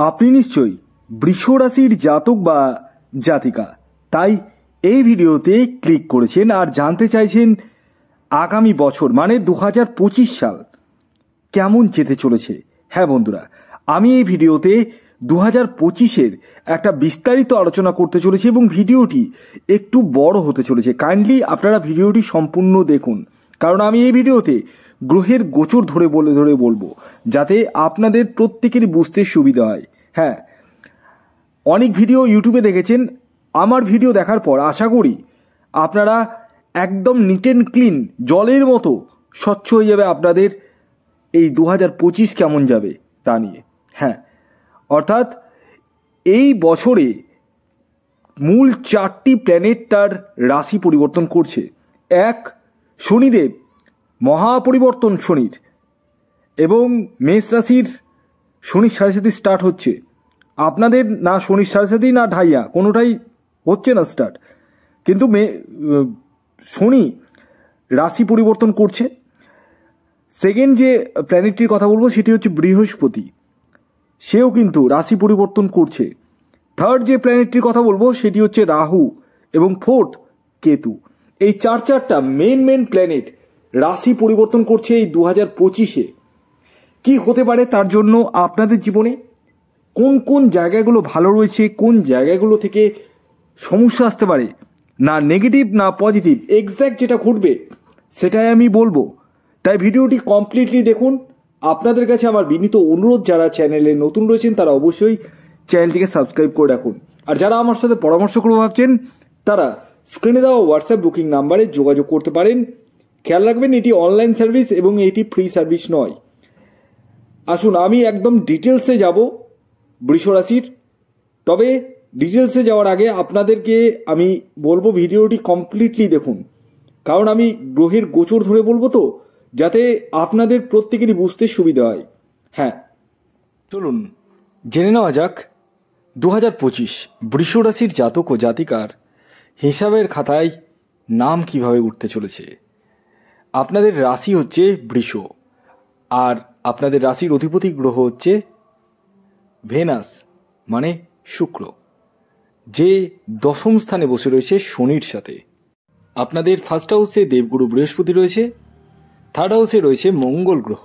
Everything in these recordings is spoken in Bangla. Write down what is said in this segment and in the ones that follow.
আপনি নিশ্চয়ই বৃষ রাশির জাতক বা জাতিকা, তাই এই ভিডিওতে ক্লিক করেছেন আর জানতে চাইছেন আগামী বছর মানে 2025 সাল কেমন যেতে চলেছে। হ্যাঁ বন্ধুরা, আমি এই ভিডিওতে 2025-এর একটা বিস্তারিত আলোচনা করতে চলেছি এবং ভিডিওটি একটু বড় হতে চলেছে। কাইন্ডলি আপনারা ভিডিওটি সম্পূর্ণ দেখুন, কারণ আমি এই ভিডিওতে গ্রহের গোচর ধরে বলবো যাতে আপনাদের প্রত্যেকেরই বুঝতে সুবিধা হয়। হ্যাঁ, অনেক ভিডিও ইউটিউবে দেখেছেন, আমার ভিডিও দেখার পর আশা করি আপনারা একদম নিট অ্যান্ড ক্লিন জলের মতো স্বচ্ছ হয়ে যাবে আপনাদের এই 2025 কেমন যাবে তা নিয়ে। হ্যাঁ, অর্থাৎ এই বছরে মূল 4টি প্ল্যানেট তার রাশি পরিবর্তন করছে। এক, শনিদেব মহাপরিবর্তন শনির, এবং মেষ রাশির শনির সাড়ে সাথে স্টার্ট হচ্ছে। আপনাদের না শনির সাড়ে সাথেই না ঢাইয়া, কোনোটাই হচ্ছে না স্টার্ট, কিন্তু শনি রাশি পরিবর্তন করছে। সেকেন্ড যে প্ল্যানেটটির কথা বলবো সেটি হচ্ছে বৃহস্পতি, সেও কিন্তু রাশি পরিবর্তন করছে। থার্ড যে প্ল্যানেটটির কথা বলবো সেটি হচ্ছে রাহু, এবং ফোর্থ কেতু। এই চারটা মেন প্ল্যানেট রাশি পরিবর্তন করছে এই 2025-এ। কি হতে পারে তার জন্য আপনাদের জীবনে কোন কোন জায়গাগুলো ভালো রয়েছে, কোন জায়গাগুলো থেকে সমস্যা আসতে পারে, না নেগেটিভ না পজিটিভ, এক্স্যাক্ট যেটা ঘটবে সেটাই আমি বলবো। তাই ভিডিওটি কমপ্লিটলি দেখুন। আপনাদের কাছে আমার বিনীত অনুরোধ, যারা চ্যানেলে নতুন রয়েছেন তারা অবশ্যই চ্যানেলটিকে সাবস্ক্রাইব করে রাখুন। আর যারা আমার সাথে পরামর্শ করবো ভাবছেন তারা স্ক্রিনে দেওয়া হোয়াটসঅ্যাপ বুকিং নাম্বারে যোগাযোগ করতে পারেন। খেয়াল রাখবেন, এটি অনলাইন সার্ভিস এবং এটি ফ্রি সার্ভিস নয়। আসুন আমি একদম ডিটেলসে যাব বৃষ রাশির। তবে ডিটেলসে যাওয়ার আগে আপনাদেরকে আমি বলবো ভিডিওটি কমপ্লিটলি দেখুন, কারণ আমি গ্রহের গোচর ধরে বলবো তো, যাতে আপনাদের প্রত্যেকেরই বুঝতে সুবিধা হয়। হ্যাঁ, চলুন জেনে নেওয়া যাক 2025 বৃষ রাশির জাতক ও জাতিকার হিসাবের খাতায় নাম কিভাবে উঠতে চলেছে। আপনাদের রাশি হচ্ছে বৃষ, আর আপনাদের রাশির অধিপতি গ্রহ হচ্ছে ভেনাস মানে শুক্র, যে দশম স্থানে বসে রয়েছে শনির সাথে। আপনাদের ফার্স্ট হাউসে দেবগুরু বৃহস্পতি রয়েছে, থার্ড হাউসে রয়েছে মঙ্গল গ্রহ,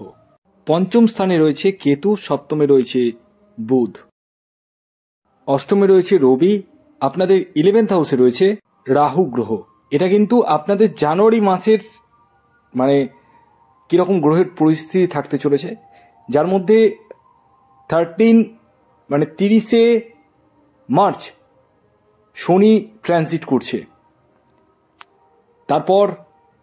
পঞ্চম স্থানে রয়েছে কেতু, সপ্তমে রয়েছে বুধ, অষ্টমে রয়েছে রবি, আপনাদের 11th হাউসে রয়েছে রাহু গ্রহ। এটা কিন্তু আপনাদের জানুয়ারি মাসের মানে কীরকম গ্রহের পরিস্থিতি থাকতে চলেছে, যার মধ্যে 30 মার্চ শনি ট্রানজিট করছে, তারপর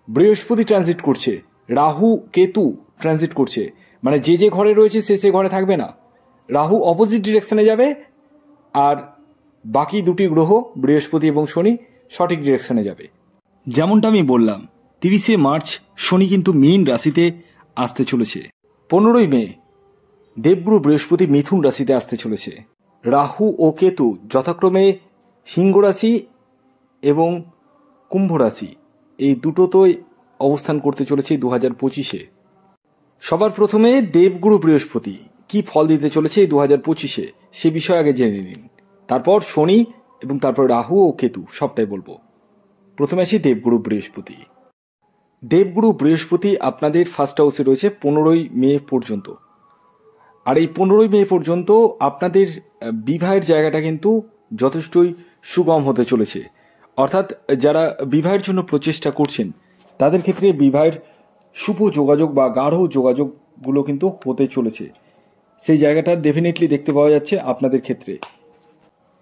বৃহস্পতি ট্রানজিট করছে, রাহু কেতু ট্রানজিট করছে। মানে যে ঘরে রয়েছে সে ঘরে থাকবে না, রাহু অপোজিট ডিরেকশনে যাবে, আর বাকি দুটি গ্রহ বৃহস্পতি এবং শনি সঠিক ডিরেকশনে যাবে। যেমনটা আমি বললাম, 30 মার্চ শনি কিন্তু মীন রাশিতে আসতে চলেছে। 15ই মে দেবগুরু বৃহস্পতি মিথুন রাশিতে আসতে চলেছে। রাহু ও কেতু যথাক্রমে সিংহ রাশি এবং কুম্ভ রাশি, এই দুটোতেই অবস্থান করতে চলেছে 2025-এ। সবার প্রথমে দেবগুরু বৃহস্পতি কি ফল দিতে চলেছে এই 2025-এ সে বিষয়ে আগে জেনে নিন, তারপর শনি এবং তারপর রাহু ও কেতু সবটাই বলবো। প্রথমে আসি দেবগুরু বৃহস্পতি। দেবগুরু বৃহস্পতি আপনাদের ফার্স্ট হাউসে রয়েছে 15ই মে পর্যন্ত, আর এই 15ই মে পর্যন্ত আপনাদের বিবাহের জায়গাটা কিন্তু যথেষ্টই সুগম হতে চলেছে। অর্থাৎ যারা বিবাহের জন্য প্রচেষ্টা করছেন তাদের ক্ষেত্রে বিবাহের শুভ যোগাযোগ বা গাঢ় যোগাযোগগুলো কিন্তু হতে চলেছে, সেই জায়গাটা ডেফিনেটলি দেখতে পাওয়া যাচ্ছে আপনাদের ক্ষেত্রে।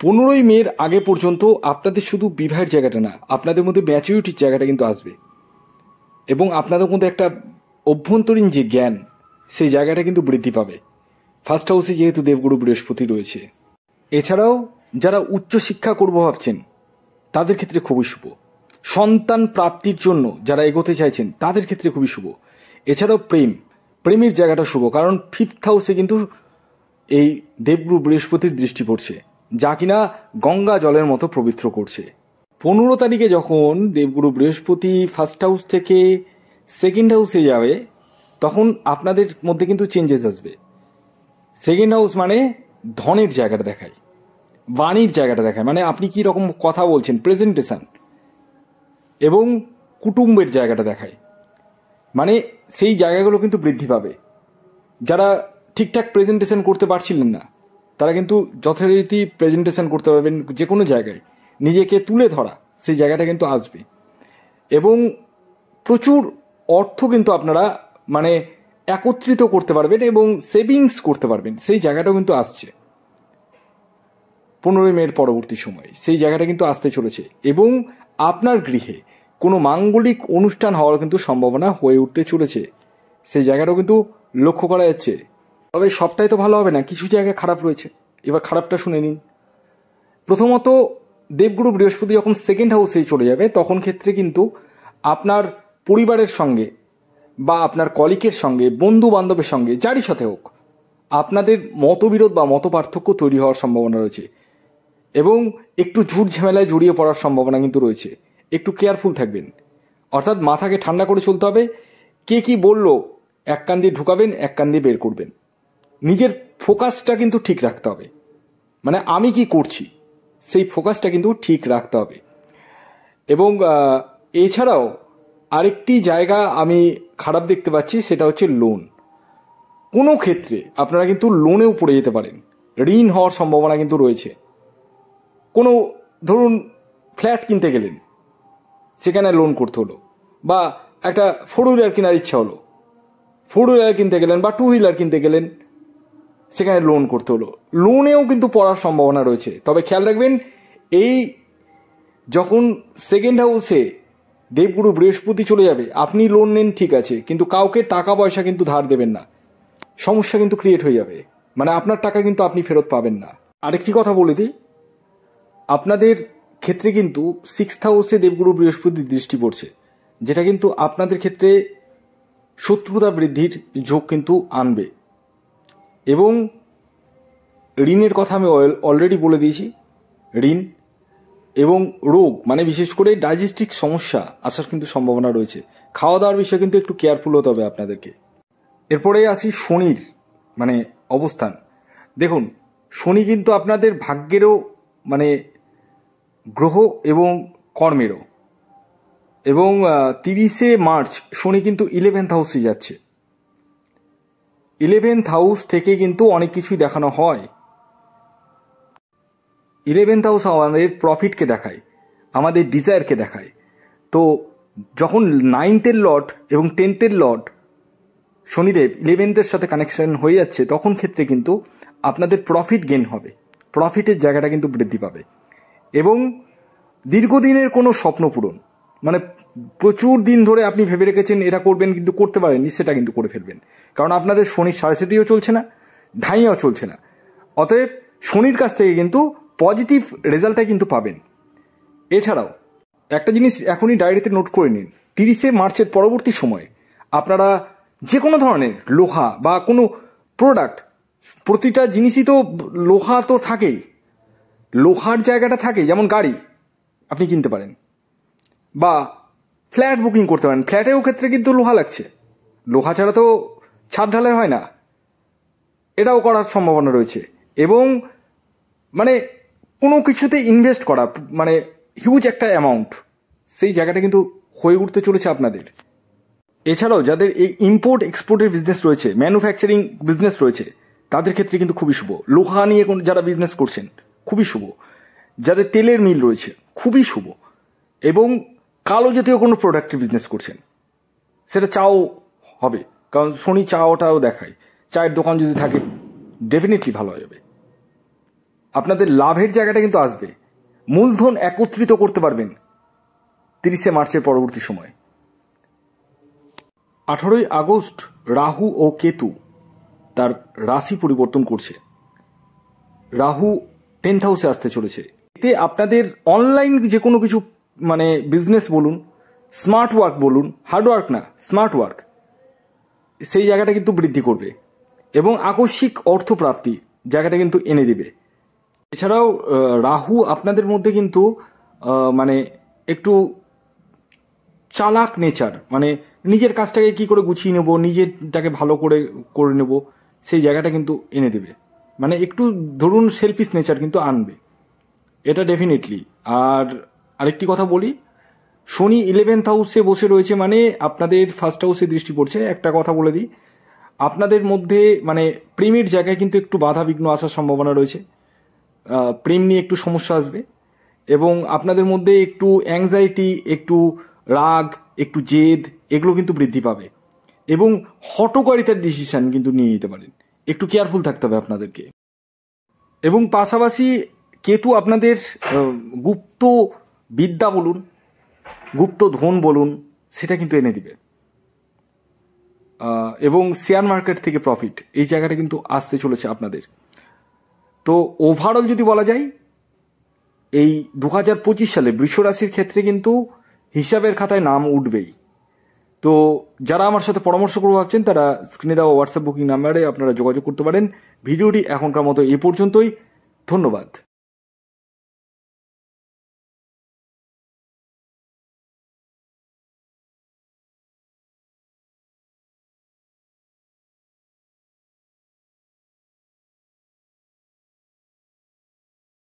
15ই মের আগে পর্যন্ত আপনাদের শুধু বিবাহের জায়গাটা না, আপনাদের মধ্যে ম্যাচুরিটির জায়গাটা কিন্তু আসবে, এবং আপনাদের মধ্যে একটা অভ্যন্তরীণ যে জ্ঞান সেই জায়গাটা কিন্তু বৃদ্ধি পাবে। ফার্স্ট হাউসে যেহেতু দেবগুরু বৃহস্পতি রয়েছে। এছাড়াও যারা উচ্চশিক্ষা করবো ভাবছেন তাদের ক্ষেত্রে খুবই শুভ, সন্তান প্রাপ্তির জন্য যারা এগোতে চাইছেন তাদের ক্ষেত্রে খুবই শুভ। এছাড়াও প্রেমের জায়গাটা শুভ, কারণ 5th হাউসে কিন্তু এই দেবগুরু বৃহস্পতির দৃষ্টি পড়ছে, যা কিনা গঙ্গা জলের মতো পবিত্র করছে। 15 তারিখে যখন দেবগুরু বৃহস্পতি ফার্স্ট হাউস থেকে সেকেন্ড হাউসে যাবে তখন আপনাদের মধ্যে কিন্তু চেঞ্জেস আসবে। সেকেন্ড হাউস মানে ধনের জায়গাটা দেখায়, বাণীর জায়গাটা দেখায়, মানে আপনি কী রকম কথা বলছেন, প্রেজেন্টেশন, এবং কুটুম্বের জায়গাটা দেখায়। মানে সেই জায়গাগুলো কিন্তু বৃদ্ধি পাবে। যারা ঠিকঠাক প্রেজেন্টেশন করতে পারছিলেন না তারা কিন্তু যথারীতি প্রেজেন্টেশন করতে পারবেন। যে কোনো জায়গায় নিজেকে তুলে ধরা, সেই জায়গাটা কিন্তু আসবে। এবং প্রচুর অর্থ কিন্তু আপনারা মানে একত্রিত করতে পারবেন এবং সেভিংস করতে পারবেন, সেই জায়গাটাও কিন্তু আসছে 15 মের পরবর্তী সময়। সেই জায়গাটা কিন্তু আসতে চলেছে। এবং আপনার গৃহে কোনো মাঙ্গলিক অনুষ্ঠান হওয়ার কিন্তু সম্ভাবনা হয়ে উঠতে চলেছে, সেই জায়গাটাও কিন্তু লক্ষ্য করা যাচ্ছে। তবে সবটাই তো ভালো হবে না, কিছু জায়গায় খারাপ রয়েছে। এবার খারাপটা শুনে নিন। প্রথমত, দেবগুরু বৃহস্পতি যখন সেকেন্ড হাউসেই চলে যাবে তখন ক্ষেত্রে কিন্তু আপনার পরিবারের সঙ্গে বা আপনার কলিকের সঙ্গে, বন্ধু বান্ধবের সঙ্গে, যারই সাথে হোক, আপনাদের মতবিরোধ বা মত পার্থক্য তৈরি হওয়ার সম্ভাবনা রয়েছে এবং একটু ঝুট ঝামেলায় জড়িয়ে পড়ার সম্ভাবনা কিন্তু রয়েছে। একটু কেয়ারফুল থাকবেন, অর্থাৎ মাথাকে ঠান্ডা করে চলতে হবে। কে কি বললো এক কান দিয়ে ঢুকাবেন, এক কান দিয়ে বের করবেন। নিজের ফোকাসটা কিন্তু ঠিক রাখতে হবে, মানে আমি কি করছি সেই ফোকাসটা কিন্তু ঠিক রাখতে হবে। এবং এছাড়াও আরেকটি জায়গা আমি খারাপ দেখতে পাচ্ছি, সেটা হচ্ছে লোন। কোনো ক্ষেত্রে আপনারা কিন্তু লোনেও পড়ে যেতে পারেন, ঋণ হওয়ার সম্ভাবনা কিন্তু রয়েছে। কোনো ধরুন ফ্ল্যাট কিনতে গেলেন, সেখানে লোন করতে হলো, বা একটা 4 হুইলার কেনার ইচ্ছা হলো, 4 হুইলার কিনতে গেলেন বা 2 হুইলার কিনতে গেলেন, সেখানে লোন করতে হলো, লোনেও কিন্তু পড়ার সম্ভাবনা রয়েছে। তবে খেয়াল রাখবেন, এই যখন সেকেন্ড হাউসে দেবগুরু বৃহস্পতি চলে যাবে, আপনি লোন নেন ঠিক আছে, কিন্তু কাউকে টাকা পয়সা কিন্তু ধার দেবেন না, সমস্যা কিন্তু ক্রিয়েট হয়ে যাবে। মানে আপনার টাকা কিন্তু আপনি ফেরত পাবেন না। আরেকটি কথা বলে দিই, আপনাদের ক্ষেত্রে কিন্তু 6th হাউসে দেবগুরু বৃহস্পতির দৃষ্টি পড়ছে, যেটা কিন্তু আপনাদের ক্ষেত্রে শত্রুতা বৃদ্ধির ঝোঁক কিন্তু আনবে। এবং ঋণের কথা আমি অলরেডি বলে দিয়েছি। ঋণ এবং রোগ, মানে বিশেষ করে ডাইজেস্টিক সমস্যা আসার কিন্তু সম্ভাবনা রয়েছে। খাওয়া দাওয়ার বিষয়ে কিন্তু একটু কেয়ারফুল হতে হবে আপনাদেরকে। এরপরে আসি শনির মানে অবস্থান। দেখুন, শনি কিন্তু আপনাদের ভাগ্যেরও মানে গ্রহ এবং কর্মেরও। এবং 30শে মার্চ শনি কিন্তু 11th হাউসে যাচ্ছে। 11th হাউস থেকে কিন্তু অনেক কিছুই দেখানো হয়। 11th হাউস আমাদের প্রফিটকে দেখায়, আমাদের ডিজায়ারকে দেখায়। তো যখন 9th-এর লর্ড এবং 10th-এর লর্ড শনিদেব 11th-এর সাথে কানেকশন হয়ে যাচ্ছে, তখন ক্ষেত্রে কিন্তু আপনাদের প্রফিট গেইন হবে, প্রফিটের জায়গাটা কিন্তু বৃদ্ধি পাবে। এবং দীর্ঘদিনের কোনো স্বপ্ন পূরণ, মানে প্রচুর দিন ধরে আপনি ভেবে রেখেছেন এটা করবেন কিন্তু করতে পারেননি, সেটা কিন্তু করে ফেলবেন। কারণ আপনাদের শনির 7.5-ও চলছে না, ঢাইয়াও চলছে না। অতএব শনির কাছ থেকে কিন্তু পজিটিভ রেজাল্টটাই কিন্তু পাবেন। এছাড়াও একটা জিনিস এখনই ডায়েরিতে নোট করে নিন, 30শে মার্চের পরবর্তী সময়ে আপনারা যে কোনো ধরনের লোহা বা কোনো প্রোডাক্ট, প্রতিটা জিনিসই তো লোহা তো থাকেই, লোহার জায়গাটা থাকে। যেমন গাড়ি আপনি কিনতে পারেন বা ফ্ল্যাট বুকিং করতে পারেন, ফ্ল্যাটেও ক্ষেত্রে কিন্তু লোহা লাগছে, লোহা ছাড়া তো ছাদ ঢালাই হয় না, এটাও করার সম্ভাবনা রয়েছে। এবং মানে কোনো কিছুতে ইনভেস্ট করা, মানে হিউজ একটা অ্যামাউন্ট, সেই জায়গাটা কিন্তু হয়ে উঠতে চলেছে আপনাদের। এছাড়াও যাদের এই ইম্পোর্ট এক্সপোর্টের বিজনেস রয়েছে, ম্যানুফ্যাকচারিং বিজনেস রয়েছে, তাদের ক্ষেত্রে কিন্তু খুবই শুভ। লোহা নিয়ে যারা বিজনেস করছেন খুবই শুভ। যাদের তেলের মিল রয়েছে খুবই শুভ। এবং কালো জাতীয় কোনো প্রোডাক্টের বিজনেস করছেন, সেটা চাও হবে, কারণ শনি চাওটাও দেখায়। চায়ের দোকান যদি থাকে ডেফিনেটলি ভালো হয়ে যাবে। আপনাদের লাভের জায়গাটা কিন্তু আসবে, মূলধন একত্রিত করতে পারবেন 30শে মার্চের পরবর্তী সময়। 18ই আগস্ট রাহু ও কেতু তার রাশি পরিবর্তন করছে। রাহু 10th হাউসে আসতে চলেছে। এতে আপনাদের অনলাইন যে কোনো কিছু মানে বিজনেস বলুন, স্মার্ট ওয়ার্ক বলুন, হার্ড ওয়ার্ক না স্মার্ট ওয়ার্ক, সেই জায়গাটা কিন্তু বৃদ্ধি করবে এবং আকস্মিক অর্থপ্রাপ্তি জায়গাটা কিন্তু এনে দেবে। এছাড়াও রাহু আপনাদের মধ্যে কিন্তু মানে একটু চালাক নেচার, মানে নিজের কাজটাকে কি করে গুছিয়ে নেব, নিজেরটাকে ভালো করে নেব, সেই জায়গাটা কিন্তু এনে দেবে। মানে একটু ধরুন সেলফিশ নেচার কিন্তু আনবে, এটা ডেফিনেটলি। আর আরেকটি কথা বলি, শনি 11th হাউসে বসে রয়েছে মানে আপনাদের ফার্স্ট হাউসে দৃষ্টি পড়ছে। একটা কথা বলে দিই, আপনাদের মধ্যে মানে প্রেমের জায়গায় কিন্তু একটু বাধা বিঘ্ন আসার সম্ভাবনা রয়েছে, প্রেম নিয়ে একটু সমস্যা আসবে, এবং আপনাদের মধ্যে একটু অ্যাংজাইটি, একটু রাগ, একটু জেদ এগুলো কিন্তু বৃদ্ধি পাবে, এবং হঠকারিতার ডিসিশন কিন্তু নিয়ে নিতে পারেন। একটু কেয়ারফুল থাকতে হবে আপনাদেরকে। এবং পাশাপাশি কেতু আপনাদের গুপ্ত বিদ্যা বলুন, গুপ্ত ধন বলুন, সেটা কিন্তু এনে দিবে, এবং শেয়ার মার্কেট থেকে প্রফিট এই জায়গাটা কিন্তু আসতে চলেছে আপনাদের। তো ওভারঅল যদি বলা যায়, এই 2025 সালে বৃষ রাশির ক্ষেত্রে কিন্তু হিসাবের খাতায় নাম উঠবেই। তো যারা আমার সাথে পরামর্শ করতে ভাবছেন তারা স্ক্রিনে দেওয়া হোয়াটসঅ্যাপ বুকিং নাম্বারে আপনারা যোগাযোগ করতে পারেন। ভিডিওটি এখনকার মতো এ পর্যন্তই। ধন্যবাদ।